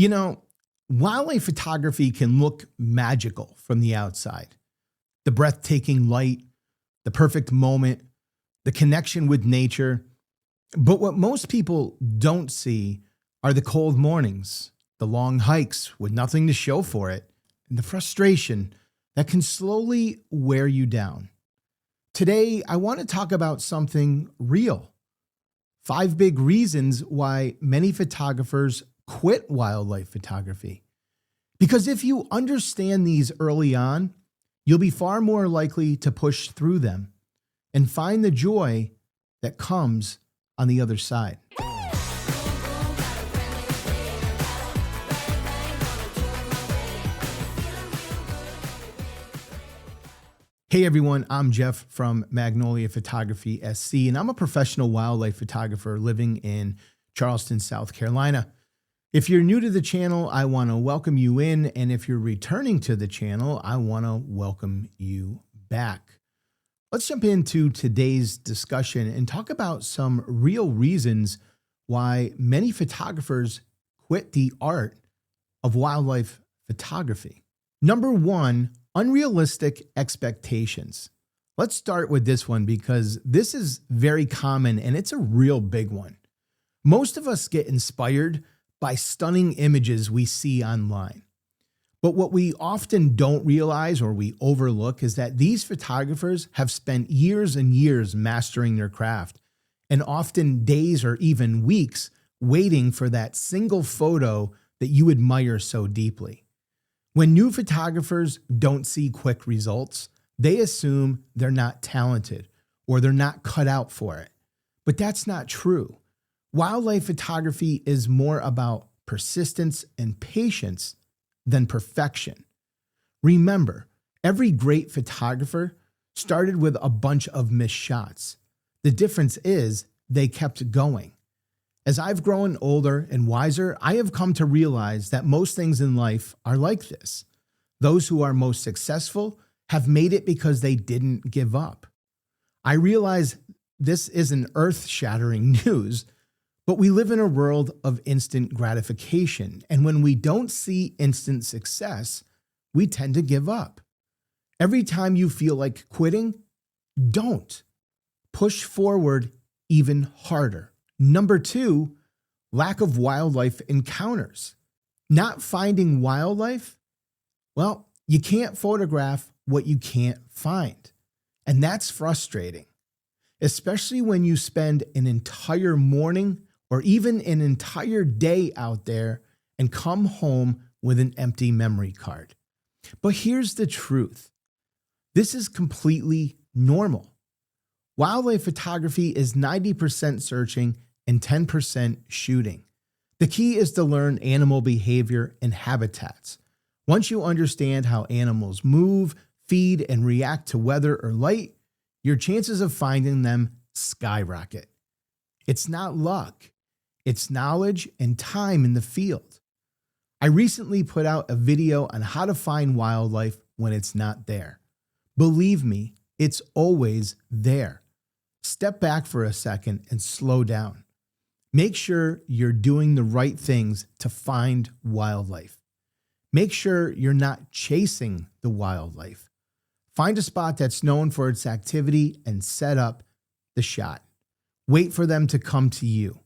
You know, wildlife photography can look magical from the outside. The breathtaking light, the perfect moment, the connection with nature. But what most people don't see are the cold mornings, the long hikes with nothing to show for it, and the frustration that can slowly wear you down. Today, I want to talk about something real. 5 big reasons why many photographers quit wildlife photography. Because if you understand these early on, you'll be far more likely to push through them and find the joy that comes on the other side. Hey everyone, I'm Jeff from Magnolia Photography SC, and I'm a professional wildlife photographer living in Charleston, South Carolina. If you're new to the channel, I want to welcome you in, and if you're returning to the channel, I want to welcome you back. Let's jump into today's discussion and talk about some real reasons why many photographers quit the art of wildlife photography. Number 1, unrealistic expectations. Let's start with this one because this is very common and it's a real big one. Most of us get inspired by stunning images we see online. But what we often don't realize or we overlook is that these photographers have spent years and years mastering their craft, and often days or even weeks waiting for that single photo that you admire so deeply. When new photographers don't see quick results, they assume they're not talented or they're not cut out for it. But that's not true. Wildlife photography is more about persistence and patience than perfection. Remember, every great photographer started with a bunch of missed shots. The difference is they kept going. As I've grown older and wiser, I have come to realize that most things in life are like this. Those who are most successful have made it because they didn't give up. I realize this isn't earth-shattering news, but we live in a world of instant gratification, and when we don't see instant success, we tend to give up. Every time you feel like quitting, don't. Push forward even harder. Number 2, lack of wildlife encounters. Not finding wildlife? Well, you can't photograph what you can't find, and that's frustrating, especially when you spend an entire morning or even an entire day out there and come home with an empty memory card. But here's the truth. This is completely normal. Wildlife photography is 90% searching and 10% shooting. The key is to learn animal behavior and habitats. Once you understand how animals move, feed, and react to weather or light, your chances of finding them skyrocket. It's not luck. It's knowledge and time in the field. I recently put out a video on how to find wildlife when it's not there. Believe me, it's always there. Step back for a second and slow down. Make sure you're doing the right things to find wildlife. Make sure you're not chasing the wildlife. Find a spot that's known for its activity and set up the shot. Wait for them to come to you.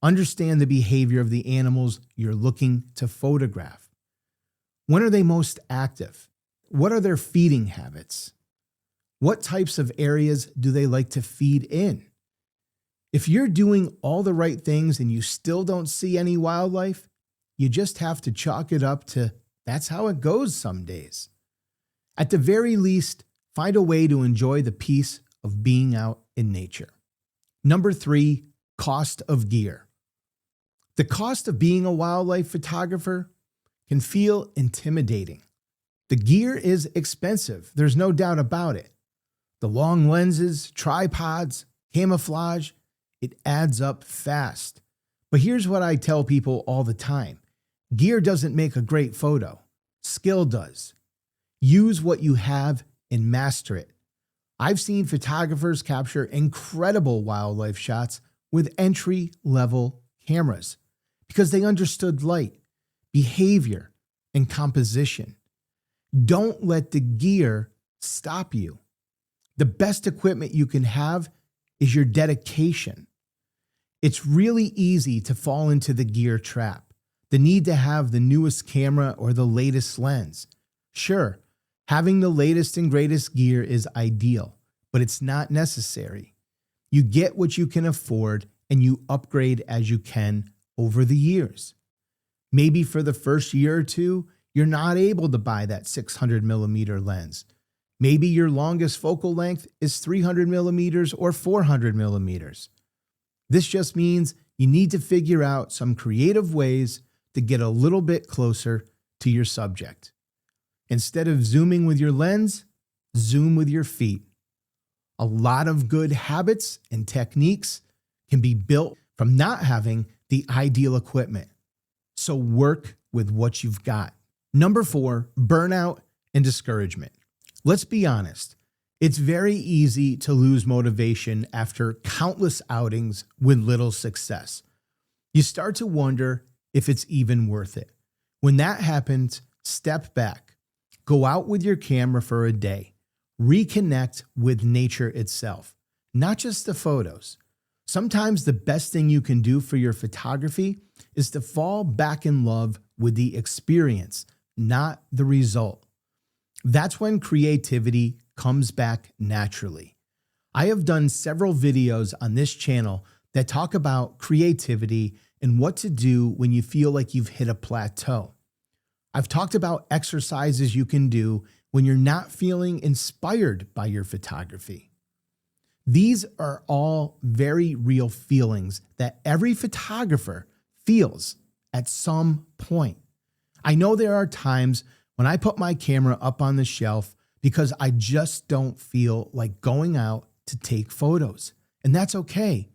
Understand the behavior of the animals you're looking to photograph. When are they most active? What are their feeding habits? What types of areas do they like to feed in? If you're doing all the right things and you still don't see any wildlife, you just have to chalk it up to that's how it goes some days. At the very least, find a way to enjoy the peace of being out in nature. Number 3, cost of gear. The cost of being a wildlife photographer can feel intimidating. The gear is expensive, there's no doubt about it. The long lenses, tripods, camouflage, it adds up fast. But here's what I tell people all the time. Gear doesn't make a great photo. Skill does. Use what you have and master it. I've seen photographers capture incredible wildlife shots with entry-level cameras because they understood light, behavior, and composition. Don't let the gear stop you. The best equipment you can have is your dedication. It's really easy to fall into the gear trap, the need to have the newest camera or the latest lens. Sure, having the latest and greatest gear is ideal, but it's not necessary. You get what you can afford and you upgrade as you can over the years. Maybe for the first year or two, you're not able to buy that 600 millimeter lens. Maybe your longest focal length is 300 millimeters or 400 millimeters. This just means you need to figure out some creative ways to get a little bit closer to your subject. Instead of zooming with your lens, zoom with your feet. A lot of good habits and techniques can be built from not having the ideal equipment. So work with what you've got. Number 4, burnout and discouragement. Let's be honest. It's very easy to lose motivation after countless outings with little success. You start to wonder if it's even worth it. When that happens, step back. Go out with your camera for a day. Reconnect with nature itself, not just the photos. Sometimes the best thing you can do for your photography is to fall back in love with the experience, not the result. That's when creativity comes back naturally. I have done several videos on this channel that talk about creativity and what to do when you feel like you've hit a plateau. I've talked about exercises you can do when you're not feeling inspired by your photography. These are all very real feelings that every photographer feels at some point. I know there are times when I put my camera up on the shelf because I just don't feel like going out to take photos. And that's okay.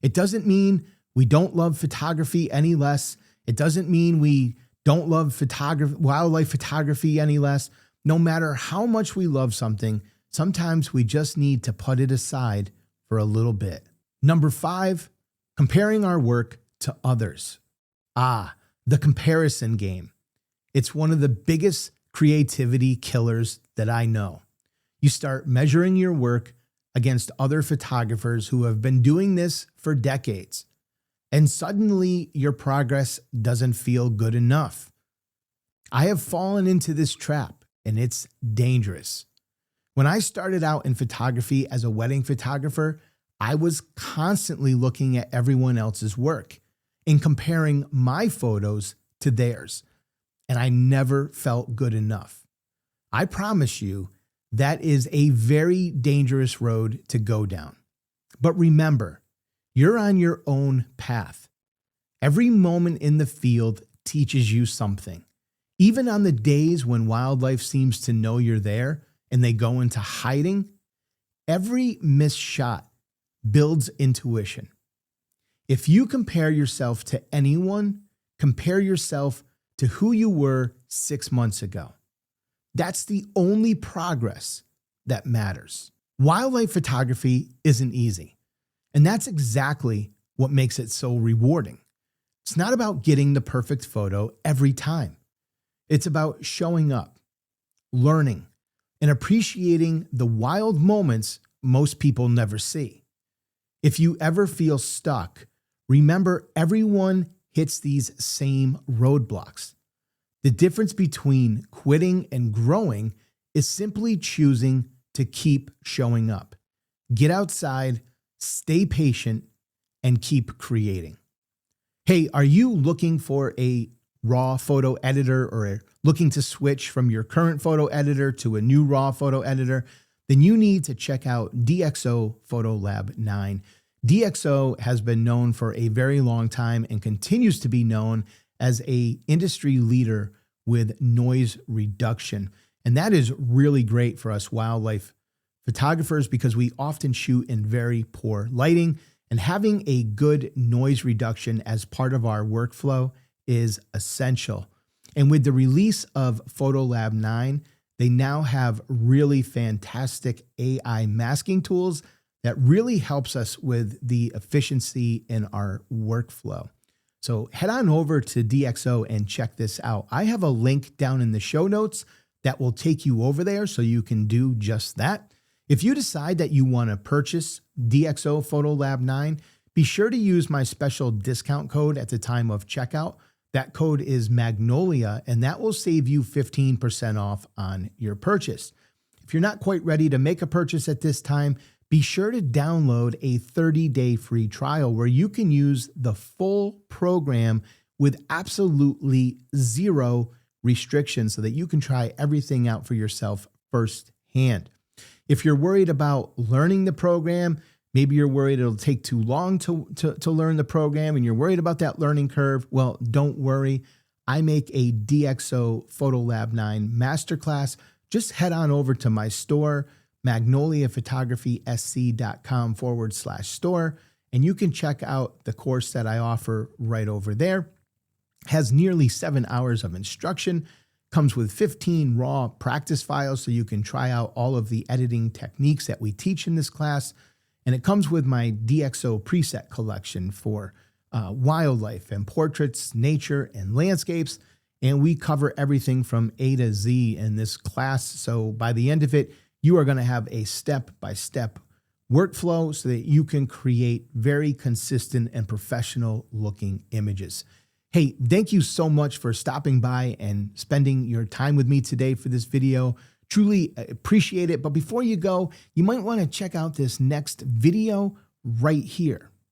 It doesn't mean we don't love photography any less. It doesn't mean we don't love wildlife photography any less. No matter how much we love something, sometimes we just need to put it aside for a little bit. Number 5, comparing our work to others. The comparison game. It's one of the biggest creativity killers that I know. You start measuring your work against other photographers who have been doing this for decades, and suddenly your progress doesn't feel good enough. I have fallen into this trap, and it's dangerous. When I started out in photography as a wedding photographer, I was constantly looking at everyone else's work and comparing my photos to theirs, and I never felt good enough. I promise you, that is a very dangerous road to go down. But remember, you're on your own path. Every moment in the field teaches you something. Even on the days when wildlife seems to know you're there and they go into hiding, every missed shot builds intuition. If you compare yourself to anyone, compare yourself to who you were 6 months ago. That's the only progress that matters. Wildlife photography isn't easy, and that's exactly what makes it so rewarding. It's not about getting the perfect photo every time. It's about showing up, learning, and appreciating the wild moments most people never see. If you ever feel stuck, remember everyone hits these same roadblocks. The difference between quitting and growing is simply choosing to keep showing up. Get outside, stay patient, and keep creating. Hey, are you looking for a raw photo editor or looking to switch from your current photo editor to a new raw photo editor? Then you need to check out DxO Photolab 9. DxO has been known for a very long time and continues to be known as an industry leader with noise reduction. And that is really great for us wildlife photographers because we often shoot in very poor lighting, and having a good noise reduction as part of our workflow is essential. And with the release of Photolab 9, they now have really fantastic AI masking tools that really helps us with the efficiency in our workflow. So head on over to DxO and check this out. I have a link down in the show notes that will take you over there so you can do just that. If you decide that you want to purchase DxO Photolab 9, be sure to use my special discount code at the time of checkout. That code is Magnolia, and that will save you 15% off on your purchase. If you're not quite ready to make a purchase at this time, be sure to download a 30-day free trial where you can use the full program with absolutely zero restrictions so that you can try everything out for yourself firsthand. If you're worried about learning the program, maybe you're worried it'll take too long to learn the program and you're worried about that learning curve, well, don't worry. I make a DxO Photolab 9 Masterclass. Just head on over to my store, magnoliaphotographysc.com/store, and you can check out the course that I offer right over there. Has nearly 7 hours of instruction, comes with 15 raw practice files so you can try out all of the editing techniques that we teach in this class. And it comes with my DxO preset collection for wildlife and portraits, nature, and landscapes. And we cover everything from A to Z in this class. So by the end of it, you are going to have a step-by-step workflow so that you can create very consistent and professional looking images. Hey, thank you so much for stopping by and spending your time with me today for this video. Truly appreciate it. But before you go, you might want to check out this next video right here.